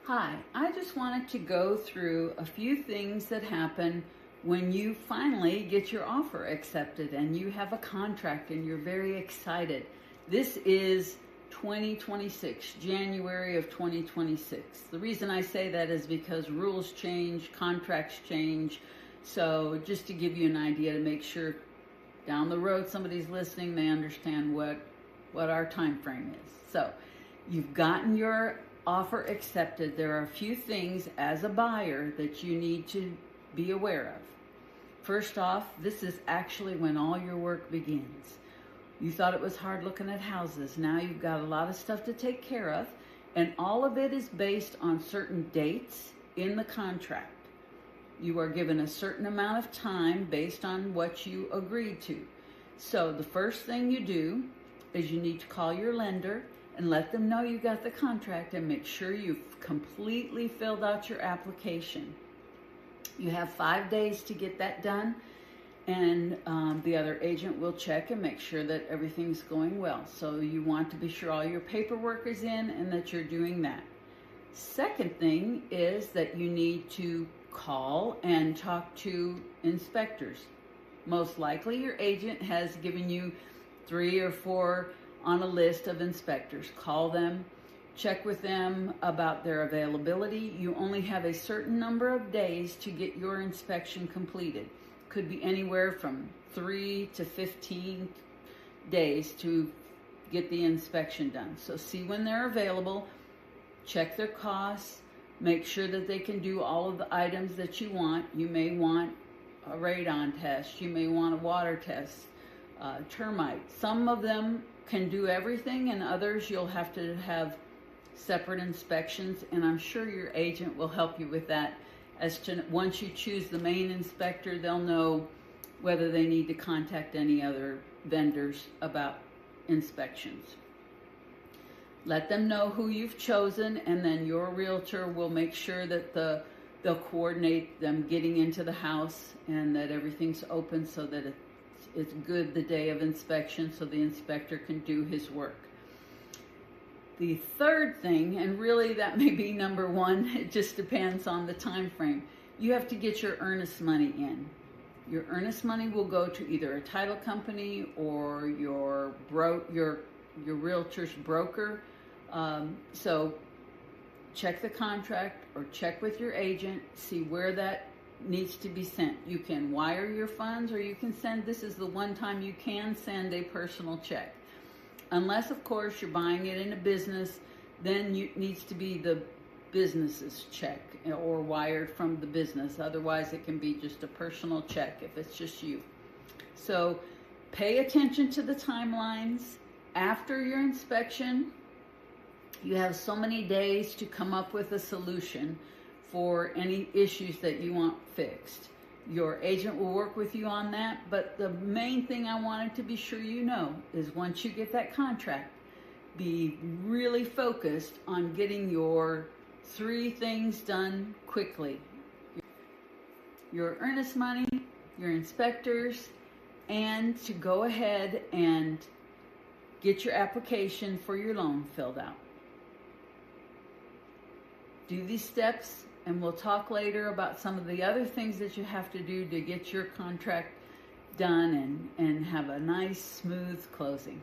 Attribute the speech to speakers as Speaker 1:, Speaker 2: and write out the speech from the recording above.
Speaker 1: Hi, I just wanted to go through a few things that happen when you finally get your offer accepted and you have a contract and you're very excited. This is 2026, January of 2026. The reason I say that is because rules change, contracts change. So just to give you an idea to make sure down the road somebody's listening, they understand what our time frame is. So you've gotten your offer accepted. There are a few things as a buyer that you need to be aware of. First off, this is actually when all your work begins. You thought it was hard looking at houses. Now you've got a lot of stuff to take care of, and all of it is based on certain dates in the contract. You are given a certain amount of time based on what you agreed to. So the first thing you do is you need to call your lender and let them know you got the contract and make sure you've completely filled out your application. You have 5 days to get that done, and the other agent will check and make sure that everything's going well. So you want to be sure all your paperwork is in and that you're doing that. Second thing is that you need to call and talk to inspectors. Most likely your agent has given you 3 or 4 on a list of inspectors. Call them, check with them about their availability. You only have a certain number of days to get your inspection completed. Could be anywhere from 3 to 15 days to get the inspection done. So see when they're available, check their costs, make sure that they can do all of the items that you want. You may want a radon test, you may want a water test, termite. Some of them can do everything, and others you'll have to have separate inspections, and I'm sure your agent will help you with that. As to once you choose the main inspector, they'll know whether they need to contact any other vendors about inspections. Let them know who you've chosen, and then your realtor will make sure that they'll coordinate them getting into the house and that everything's open so that it's good the day of inspection so the inspector can do his work. The third thing, and really that may be number one, it just depends on the time frame, you have to get your earnest money in. Your earnest money will go to either a title company or your realtor's broker. So check the contract or check with your agent, see where that needs to be sent. You can wire your funds, or you can send, this is the one time you can send a personal check. Unless, of course, you're buying it in a business, then it needs to be the business's check or wired from the business. Otherwise, it can be just a personal check if it's just you. So pay attention to the timelines. After your inspection, you have so many days to come up with a solution for any issues that you want fixed. Your agent will work with you on that, but the main thing I wanted to be sure you know is once you get that contract, be really focused on getting your 3 things done quickly. Your earnest money, your inspectors, and to go ahead and get your application for your loan filled out. Do these steps, and we'll talk later about some of the other things that you have to do to get your contract done and have a nice, smooth closing.